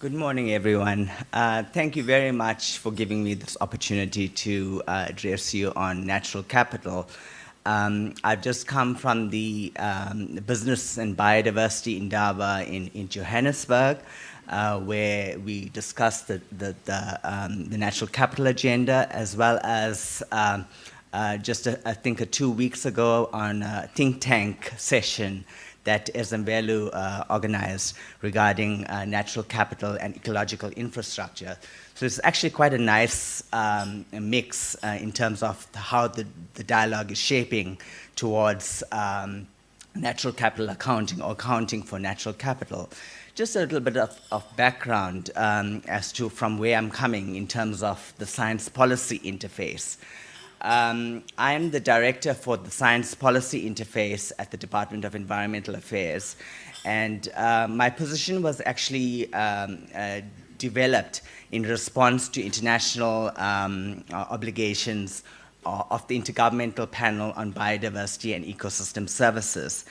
Good morning, everyone. Thank you very much for giving me this opportunity to address you on natural capital. I've just come from the Business and Biodiversity Indaba in Johannesburg, where we discussed the natural capital agenda, as well as I think 2 weeks ago on a think tank session that Ezemvelu organized regarding natural capital and ecological infrastructure. So it's actually quite a nice mix in terms of how the dialogue is shaping towards natural capital accounting or accounting for natural capital. Just a little bit of background as to from where I'm coming in terms of the science policy interface. I'm the director for the Science Policy Interface at the Department of Environmental Affairs, and my position was actually developed in response to international obligations of the Intergovernmental Panel on Biodiversity and Ecosystem Services.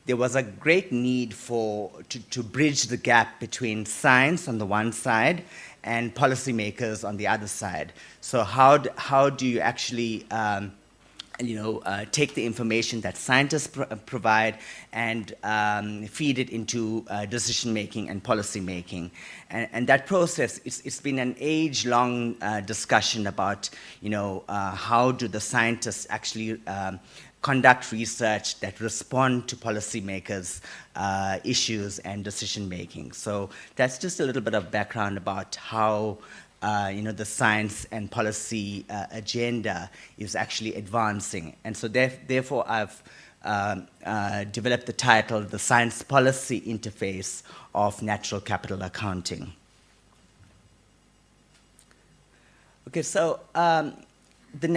There was a great need to bridge the gap between science on the one side and policymakers on the other side. So how do you actually take the information that scientists provide and feed it into decision-making and policy-making? And that process, it's been an age-long discussion about, how do the scientists actually conduct research that respond to policymakers' issues and decision-making. So that's just a little bit of background about how the science and policy agenda is actually advancing. And so therefore I've developed the title, The Science Policy Interface of Natural Capital Accounting. Okay, so the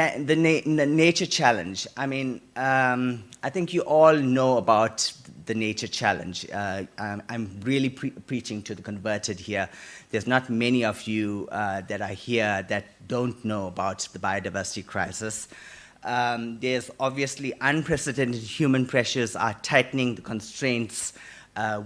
nature challenge. I mean, I think you all know about the nature challenge. I'm really preaching to the converted here. There's not many of you that are here that don't know about the biodiversity crisis. There's obviously unprecedented human pressures are tightening the constraints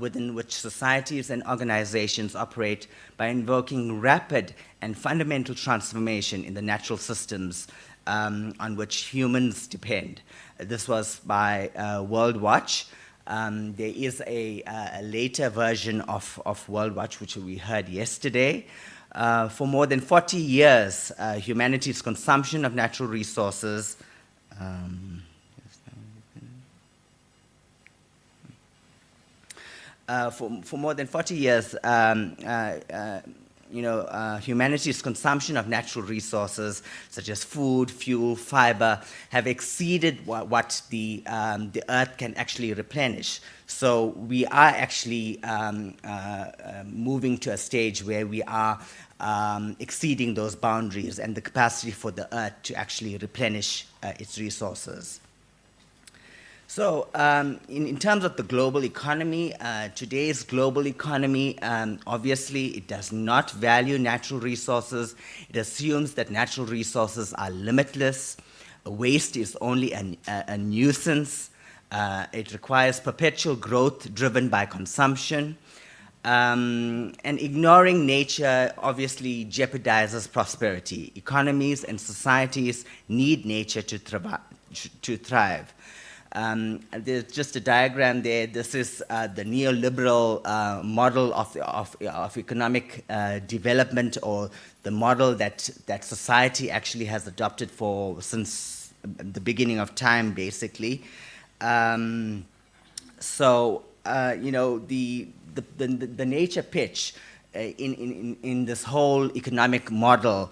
within which societies and organizations operate by invoking rapid and fundamental transformation in the natural systems on which humans depend. This was by World Watch. There is a later version of World Watch, which we heard yesterday. For more than 40 years, humanity's consumption of natural resources for more than 40 years, humanity's consumption of natural resources such as food, fuel, fiber have exceeded what the earth can actually replenish. So we are actually moving to a stage where we are exceeding those boundaries and the capacity for the earth to actually replenish its resources. So in terms of the global economy, today's global economy, obviously it does not value natural resources. It assumes that natural resources are limitless. Waste is only a nuisance. It requires perpetual growth driven by consumption. And ignoring nature obviously jeopardizes prosperity. Economies and societies need nature to thrive. There's just a diagram there. This is the neoliberal model of economic development, or the model that society actually has adopted since the beginning of time, basically. The nature pitch in this whole economic model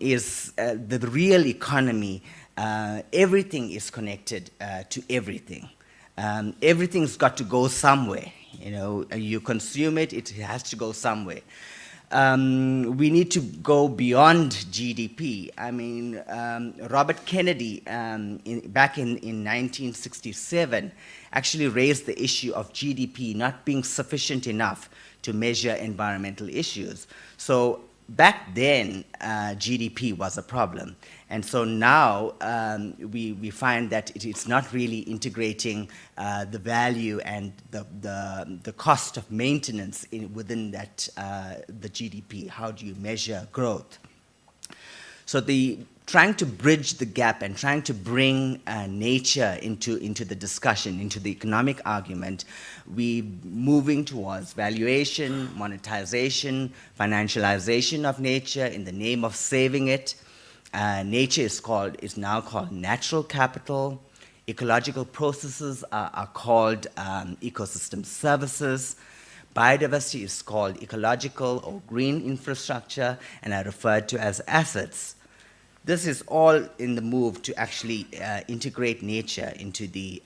is the real economy. Everything is connected to everything. Everything's got to go somewhere. You consume it, it has to go somewhere. We need to go beyond GDP. I mean, Robert Kennedy, back in 1967, actually raised the issue of GDP not being sufficient enough to measure environmental issues. So back then, GDP was a problem. And so now we find that it's not really integrating the value and the cost of maintenance within that, the GDP. How do you measure growth? So trying to bridge the gap and trying to bring nature into the discussion, into the economic argument, we moving towards valuation, monetization, financialization of nature in the name of saving it. Nature is now called natural capital. Ecological processes are called ecosystem services. Biodiversity is called ecological or green infrastructure and are referred to as assets. This is all in the move to actually integrate nature into the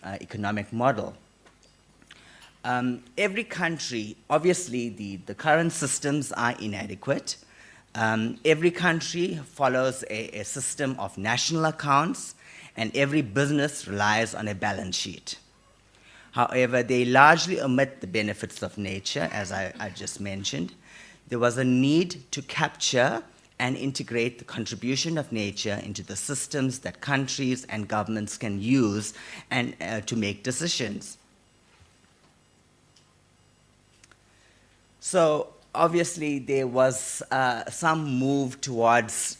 economic model. Every country, obviously the current systems are inadequate. Every country follows a system of national accounts, and every business relies on a balance sheet. However, they largely omit the benefits of nature, as I just mentioned. There was a need to capture and integrate the contribution of nature into the systems that countries and governments can use and to make decisions. So obviously there was some move towards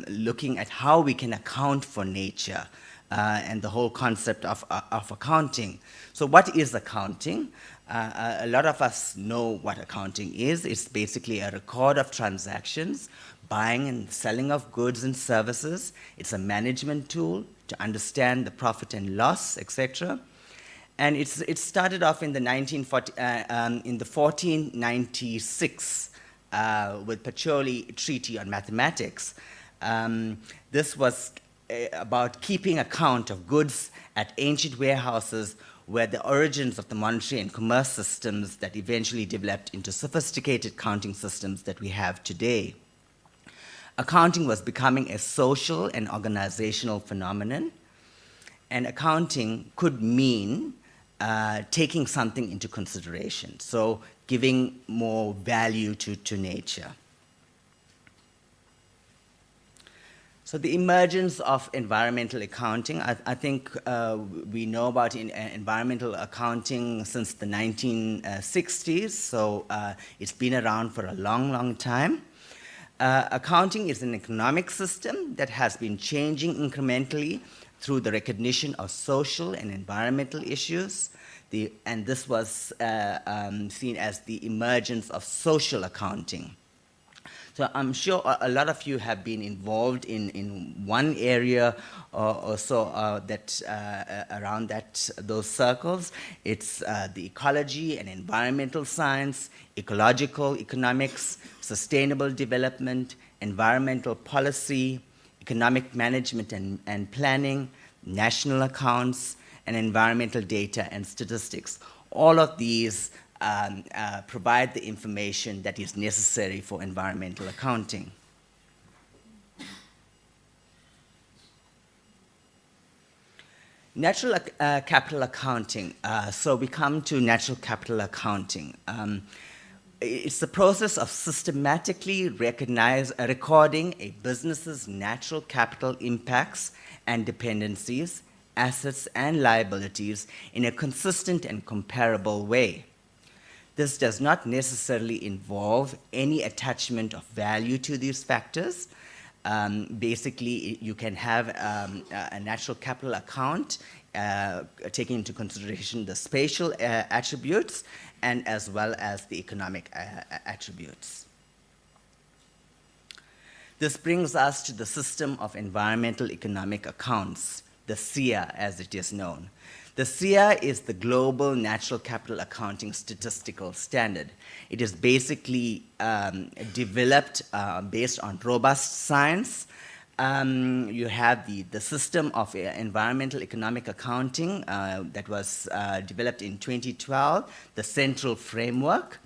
looking at how we can account for nature and the whole concept of accounting. So what is accounting? A lot of us know what accounting is. It's basically a record of transactions, buying and selling of goods and services. It's a management tool to understand the profit and loss, etc. And it started off in the 1496 with Pacioli Treaty on Mathematics. This was about keeping account of goods at ancient warehouses, where the origins of the monetary and commerce systems that eventually developed into sophisticated counting systems that we have today. Accounting was becoming a social and organizational phenomenon, and accounting could mean taking something into consideration, so giving more value to nature. So the emergence of environmental accounting, I think we know about environmental accounting since the 1960s, so it's been around for a long, long time. Accounting is an economic system that has been changing incrementally through the recognition of social and environmental issues, and this was seen as the emergence of social accounting. So I'm sure a lot of you have been involved in one area or so around those circles. It's the ecology and environmental science, ecological economics, sustainable development, environmental policy, economic management and planning, national accounts, and environmental data and statistics. All of these provide the information that is necessary for environmental accounting. Natural capital accounting. So we come to natural capital accounting. It's the process of systematically recording a business's natural capital impacts and dependencies, assets and liabilities in a consistent and comparable way. This does not necessarily involve any attachment of value to these factors. Basically, you can have a natural capital account taking into consideration the spatial attributes and as well as the economic attributes. This brings us to the system of environmental economic accounts, the SEA as it is known. The SEA is the global natural capital accounting statistical standard. It is basically developed based on robust science. You have the system of environmental economic accounting that was developed in 2012, the central framework,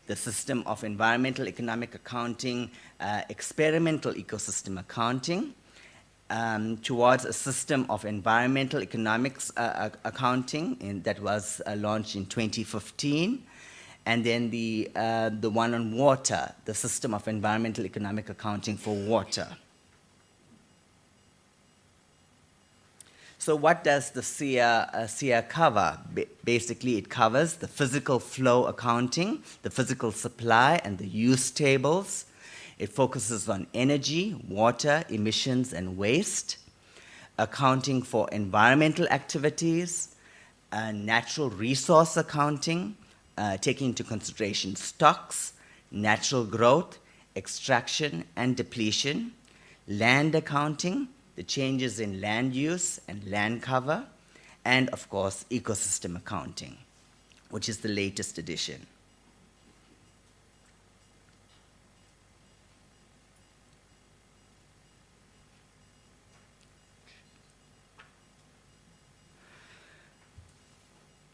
the system of environmental economic accounting, experimental ecosystem accounting, towards a system of environmental economics accounting that was launched in 2015, and then the one on water, the system of environmental economic accounting for water. So what does the SEER cover? Basically, it covers the physical flow accounting, the physical supply, and the use tables. It focuses on energy, water, emissions, and waste, accounting for environmental activities, natural resource accounting, taking into consideration stocks, natural growth, extraction and depletion, land accounting, the changes in land use and land cover, and of course, ecosystem accounting, which is the latest edition.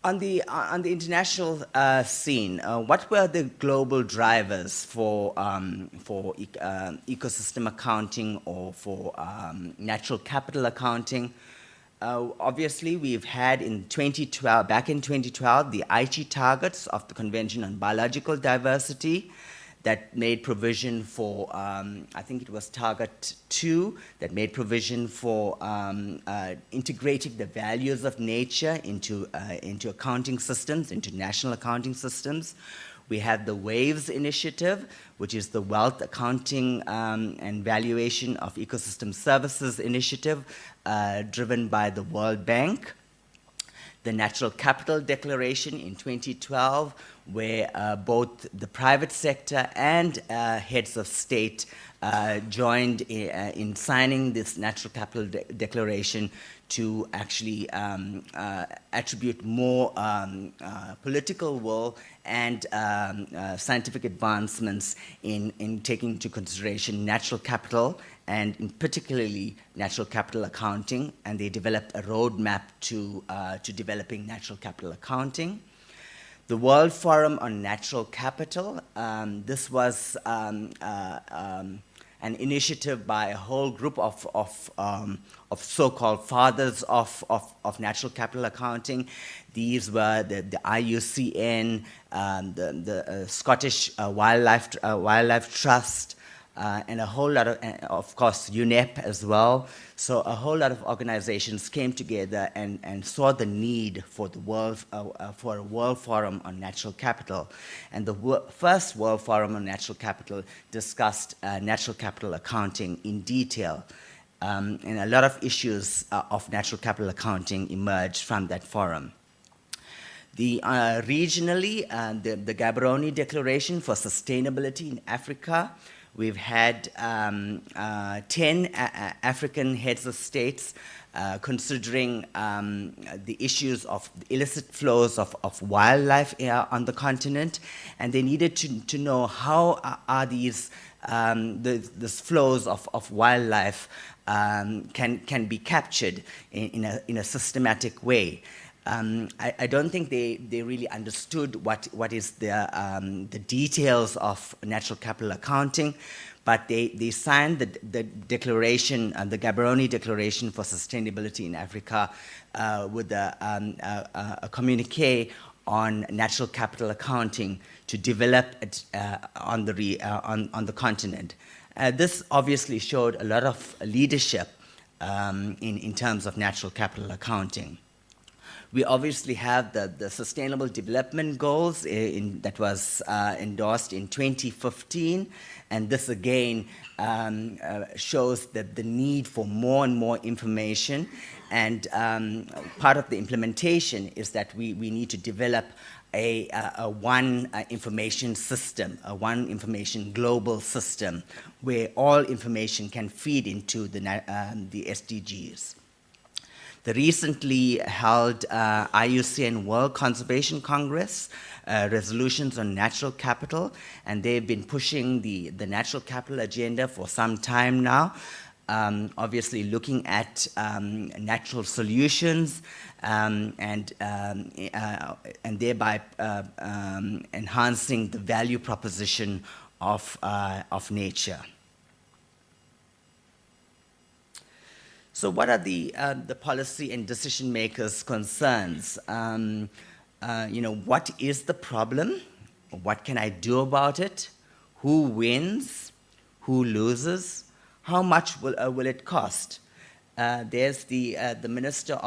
On the international scene, what were the global drivers for ecosystem accounting or for natural capital accounting? Obviously, we've had in 2012, back in 2012, the Aichi targets of the Convention on Biological Diversity that made provision for, I think it was Target 2, that made provision for integrating the values of nature into accounting systems, into national accounting systems. We have the WAVES initiative, which is the Wealth Accounting and Valuation of Ecosystem Services initiative, driven by the World Bank. The Natural Capital Declaration in 2012, where both the private sector and heads of state joined in signing this Natural Capital Declaration to actually attribute more political will and scientific advancements in taking into consideration natural capital, and in particularly natural capital accounting, and they developed a roadmap to developing natural capital accounting. The World Forum on Natural Capital, this was an initiative by a whole group of so-called fathers of natural capital accounting. These were the IUCN, the Scottish Wildlife Trust, and a whole lot of course, UNEP as well. So a whole lot of organizations came together and saw the need for for a World Forum on Natural Capital. And the first World Forum on Natural Capital discussed natural capital accounting in detail. And a lot of issues of natural capital accounting emerged from that forum. Regionally, the Gaborone Declaration for Sustainability in Africa. We've had 10 African heads of states considering the issues of illicit flows of wildlife on the continent, and they needed to know how are these flows of wildlife can be captured in a systematic way. I don't think they really understood what is the details of natural capital accounting, but they signed the declaration, the Gaborone Declaration for Sustainability in Africa, with a communique on natural capital accounting to develop it on the continent. This obviously showed a lot of leadership in terms of natural capital accounting. We obviously have the Sustainable Development Goals that was endorsed in 2015, and this again shows that the need for more and more information, and part of the implementation is that we need to develop a one information system, a one information global system, where all information can feed into the SDGs. The recently held IUCN World Conservation Congress resolutions on natural capital, and they've been pushing the natural capital agenda for some time now, obviously looking at natural solutions and thereby enhancing the value proposition of nature. So what are the policy and decision makers' concerns? What is the problem? what can I do about it, who wins, who loses, how much will it cost? There's the minister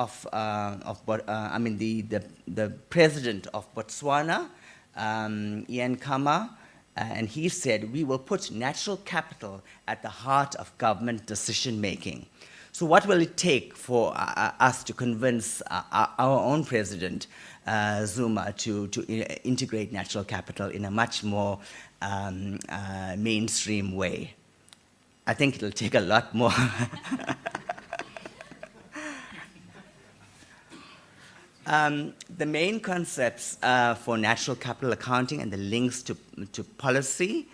the president of Botswana, Ian Khama, and he said, we will put natural capital at the heart of government decision making. So what will it take for us to convince our own president, Zuma, to integrate natural capital in a much more mainstream way? I think it'll take a lot more. The main concepts for natural capital accounting and the links to policy.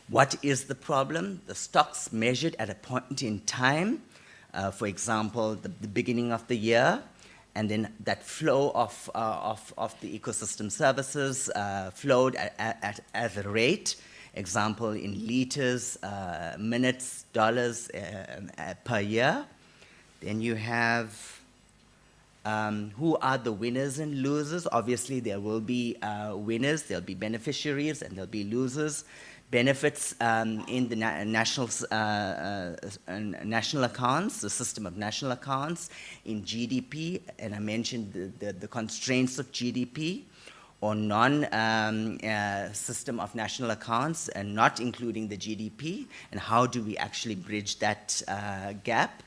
What is the problem? The stocks measured at a point in time, for example, the beginning of the year, and then that flow of the ecosystem services flowed at a rate, example in liters, minutes, dollars per year. Then you have who are the winners and losers. Obviously, there will be winners, there'll be beneficiaries, and there'll be losers. Benefits in the national accounts, the system of national accounts, in GDP, and I mentioned the constraints of GDP, or non-system of national accounts, and not including the GDP, and how do we actually bridge that gap.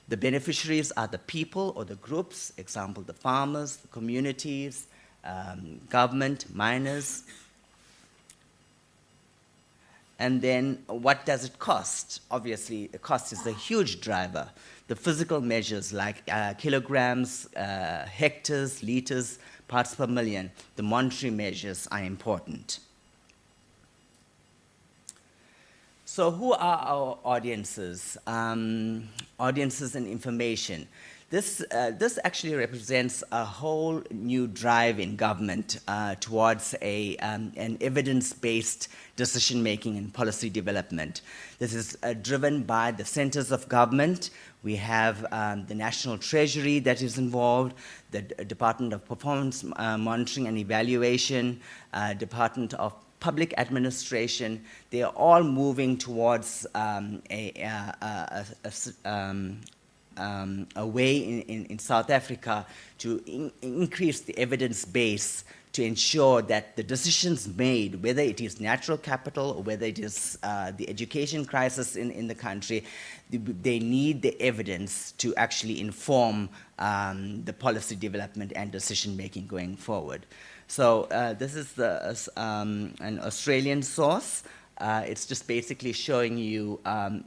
The beneficiaries are the people or the groups, example, the farmers, the communities, government, miners. And then what does it cost? Obviously, the cost is a huge driver. The physical measures like kilograms, hectares, liters, parts per million, the monetary measures are important. So who are our audiences? Audiences and information. This actually represents a whole new drive in government towards an evidence-based decision-making and policy development. This is driven by the centers of government. We have the National Treasury that is involved, the Department of Performance Monitoring and Evaluation, Department of Public Administration. They are all moving towards a way in South Africa to increase the evidence base to ensure that the decisions made, whether it is natural capital or whether it is the education crisis in the country, they need the evidence to actually inform the policy development and decision making going forward. So this is an Australian source. It's just basically showing you, where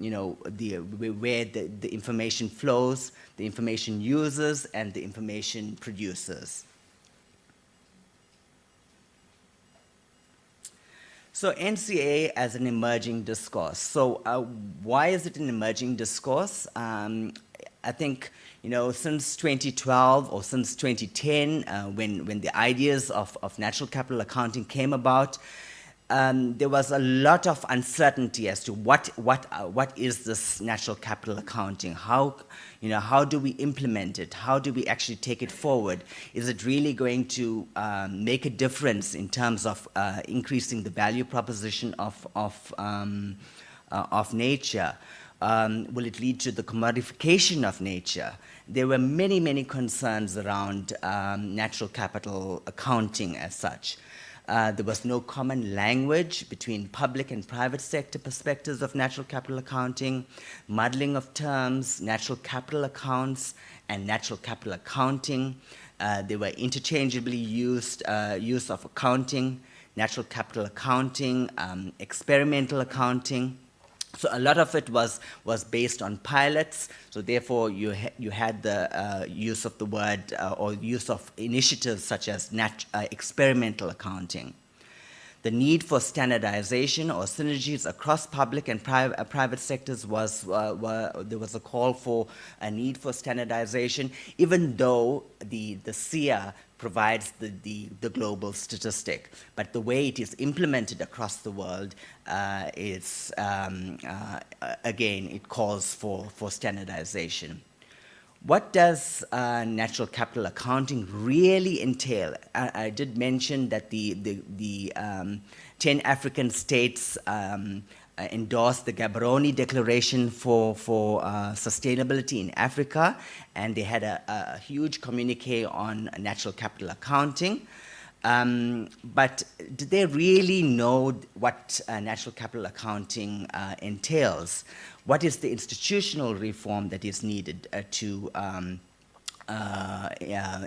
the information flows, the information users, and the information producers. So NCA as an emerging discourse. So why is it an emerging discourse? I think, since 2012 or since 2010, when the ideas of natural capital accounting came about, there was a lot of uncertainty as to what is this natural capital accounting? How do we implement it? How do we actually take it forward? Is it really going to make a difference in terms of increasing the value proposition of nature? Will it lead to the commodification of nature? There were many, many concerns around natural capital accounting as such. There was no common language between public and private sector perspectives of natural capital accounting, muddling of terms, natural capital accounts, and natural capital accounting. They were interchangeably used, use of accounting, natural capital accounting, experimental accounting. So a lot of it was based on pilots. So therefore, you had the use of the word or use of initiatives such as experimental accounting. The need for standardization or synergies across public and private sectors there was a call for a need for standardization, even though the SIA provides the global statistic. But the way it is implemented across the world again, it calls for standardization. What does natural capital accounting really entail? I did mention that the 10 African states endorsed the Gaborone Declaration for Sustainability in Africa, and they had a huge communique on natural capital accounting. But do they really know what natural capital accounting entails? What is the institutional reform that is needed to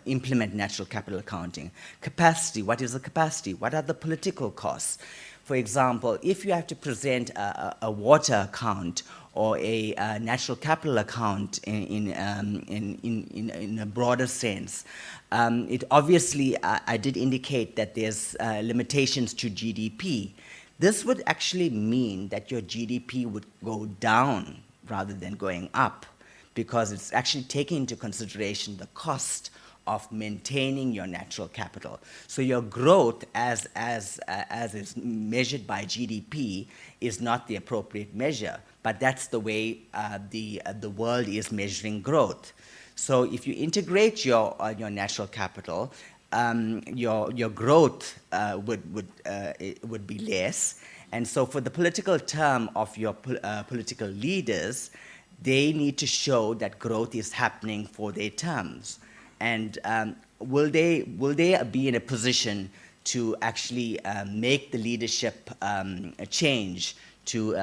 implement natural capital accounting? Capacity, what is the capacity? What are the political costs? For example, if you have to present a water account or a natural capital account in a broader sense, it obviously, I did indicate that there's limitations to GDP. This would actually mean that your GDP would go down rather than going up, because it's actually taking into consideration the cost of maintaining your natural capital. So your growth, as is measured by GDP, is not the appropriate measure, but that's the way the world is measuring growth. So if you integrate your natural capital, your growth would be less. And so for the political term of your political leaders, they need to show that growth is happening for their terms. And will they be in a position to actually make the leadership a change to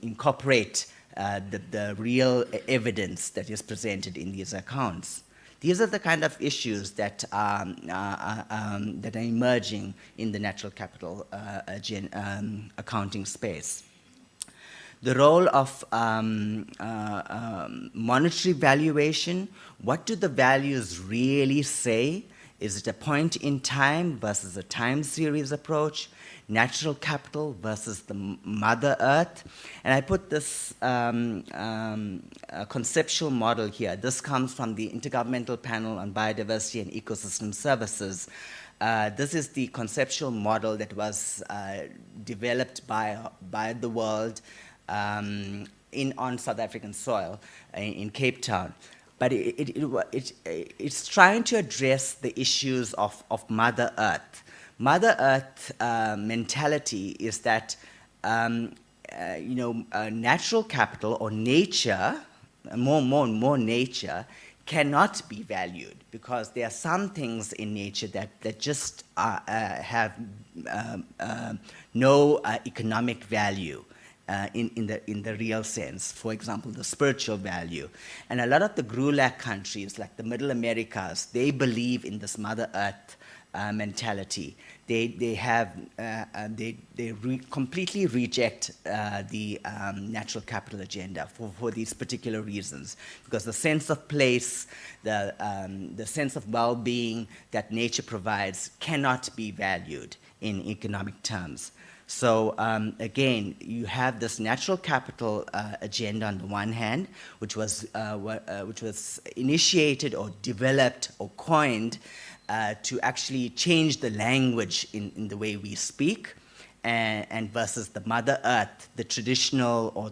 incorporate the real evidence that is presented in these accounts? These are the kind of issues that are emerging in the natural capital accounting space. The role of monetary valuation. What do the values really say? Is it a point in time versus a time series approach? Natural capital versus the Mother Earth? And I put this conceptual model here. This comes from the Intergovernmental Panel on Biodiversity and Ecosystem Services. This is the conceptual model that was developed by the world on South African soil in Cape Town. But it's trying to address the issues of Mother Earth. Mother Earth mentality is that natural capital or nature, more nature, cannot be valued, because there are some things in nature that just have no economic value. In the real sense, for example, the spiritual value. And a lot of the GRULAC countries, like the Middle Americas, they believe in this Mother Earth mentality. They completely reject the natural capital agenda for these particular reasons, because the sense of place, the sense of well-being that nature provides cannot be valued in economic terms. So again, you have this natural capital agenda on the one hand, which was initiated or developed or coined to actually change the language in the way we speak, and versus the Mother Earth, the traditional or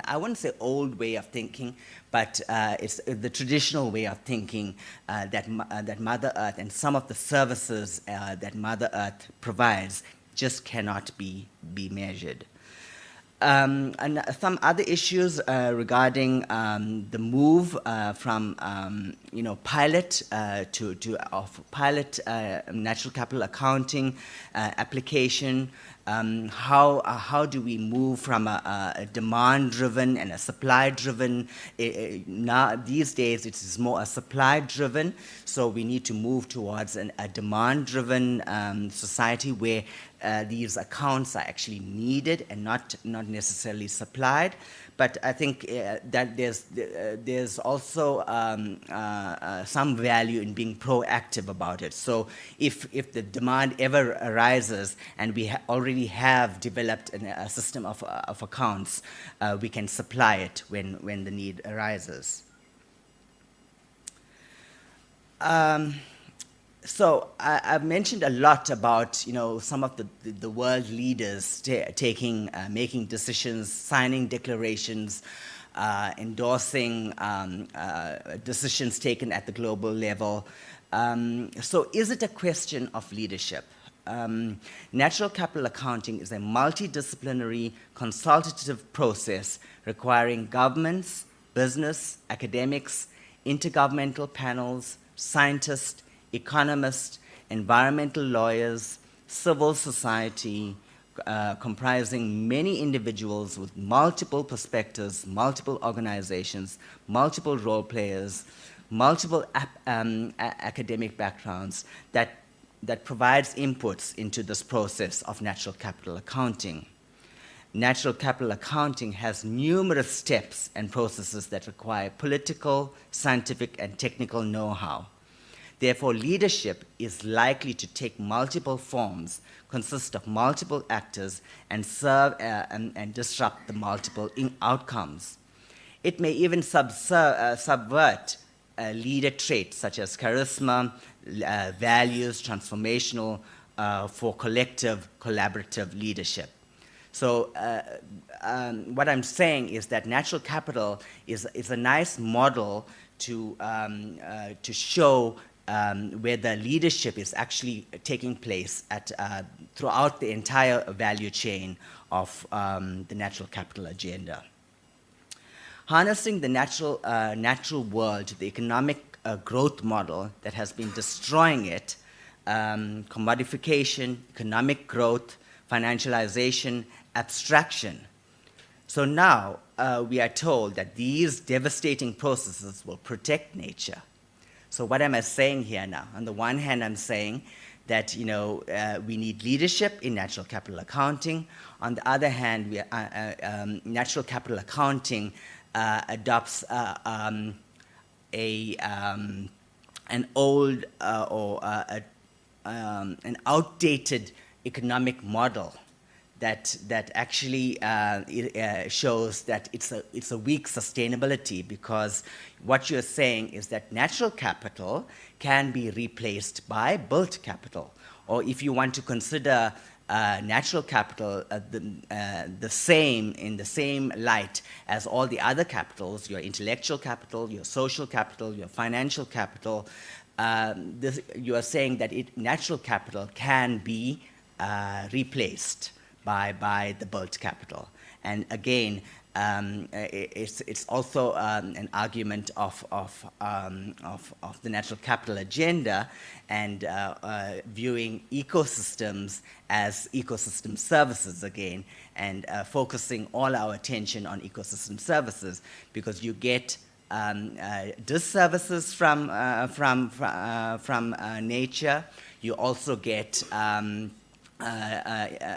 I wouldn't say old way of thinking, but it's the traditional way of thinking that Mother Earth and some of the services that Mother Earth provides just cannot be measured. And some other issues regarding the move from pilot to pilot natural capital accounting application. How do we move from a demand-driven and a supply-driven? Now these days it is more a supply-driven, so we need to move towards a demand-driven society where these accounts are actually needed and not necessarily supplied. But I think that there's also some value in being proactive about it. So if the demand ever arises and we already have developed a system of accounts, we can supply it when the need arises. So I've mentioned a lot about some of the world leaders making decisions, signing declarations, endorsing decisions taken at the global level. So is it a question of leadership? Natural capital accounting is a multidisciplinary consultative process requiring governments, business, academics, intergovernmental panels, scientists, economists, environmental lawyers, civil society, comprising many individuals with multiple perspectives, multiple organizations, multiple role players, multiple academic backgrounds that provides inputs into this process of natural capital accounting. Natural capital accounting has numerous steps and processes that require political, scientific, and technical know-how. Therefore, leadership is likely to take multiple forms, consist of multiple actors, and serve and disrupt the multiple outcomes. It may even subvert leader traits such as charisma, values, transformational for collective, collaborative leadership. So what I'm saying is that natural capital is a nice model to show where the leadership is actually taking place throughout the entire value chain of the natural capital agenda. Harnessing the natural world to the economic growth model that has been destroying it, commodification, economic growth, financialization, abstraction. So now we are told that these devastating processes will protect nature. So what am I saying here now? On the one hand, I'm saying that we need leadership in natural capital accounting. On the other hand, natural capital accounting adopts an old or an outdated economic model that actually shows that it's a weak sustainability, because what you're saying is that natural capital can be replaced by built capital. Or if you want to consider natural capital in the same light as all the other capitals, your intellectual capital, your social capital, your financial capital, you are saying that natural capital can be replaced by the built capital. And again, it's also an argument of the natural capital agenda, and viewing ecosystems as ecosystem services again, and focusing all our attention on ecosystem services, because you get disservices from nature. You also get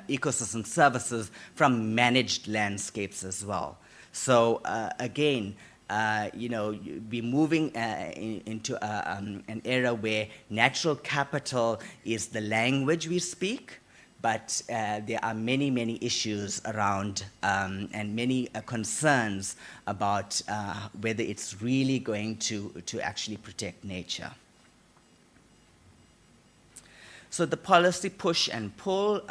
ecosystem services from managed landscapes as well. So again, we're moving into an era where natural capital is the language we speak, but there are many, many issues around and many concerns about whether it's really going to actually protect nature. So the policy push and pull.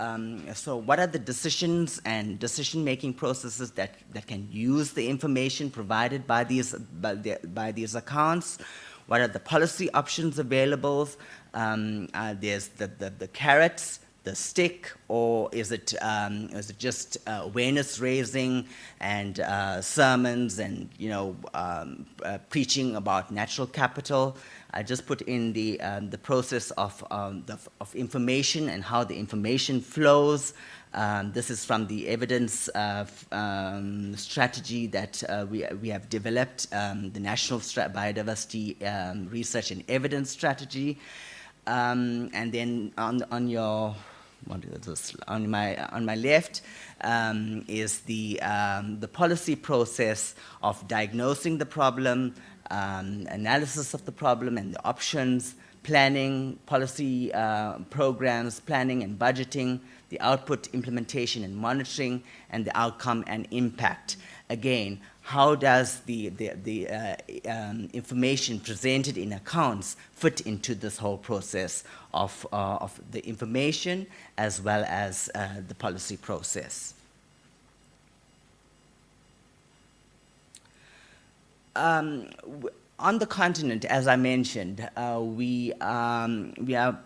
So what are the decisions and decision-making processes that can use the information provided by these accounts? What are the policy options available? There's the carrots, the stick, or is it just awareness raising and sermons and preaching about natural capital? I just put in the process of information and how the information flows. This is from the evidence strategy that we have developed, the National Biodiversity Research and Evidence Strategy. And then on my left is the policy process of diagnosing the problem, analysis of the problem and the options, planning, policy programs, planning and budgeting, the output, implementation and monitoring, and the outcome and impact. Again, how does the information presented in accounts fit into this whole process of the information as well as the policy process. On the continent, as I mentioned, we are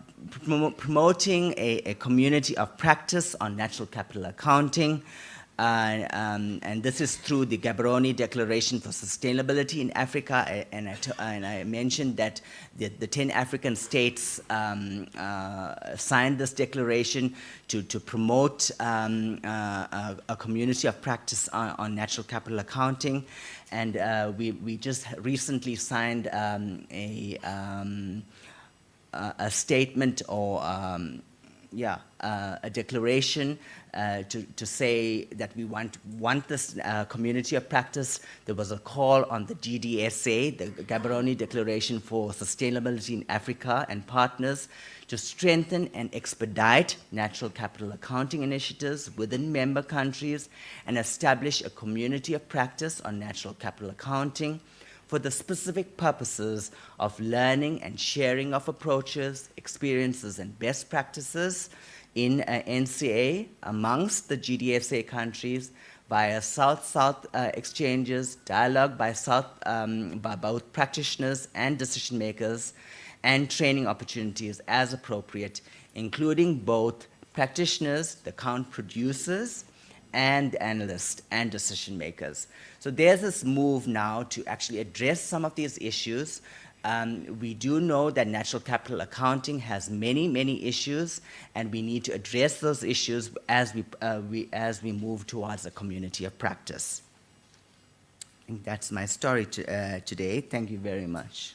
promoting a community of practice on natural capital accounting. And this is through the Gaborone Declaration for Sustainability in Africa, and I mentioned that the 10 African states signed this declaration to promote a community of practice on natural capital accounting, and we just recently signed a statement or a declaration to say that we want this community of practice. There was a call on the GDSA, the Gaborone Declaration for Sustainability in Africa, and partners to strengthen and expedite natural capital accounting initiatives within member countries and establish a community of practice on natural capital accounting for the specific purposes of learning and sharing of approaches, experiences, and best practices in NCA amongst the GDSA countries via South-South exchanges, dialogue by both practitioners and decision makers, and training opportunities as appropriate, including both practitioners, the account producers, and analysts and decision makers. So there's this move now to actually address some of these issues. We do know that natural capital accounting has many, many issues, and we need to address those issues as we move towards a community of practice. I think that's my story today. Thank you very much.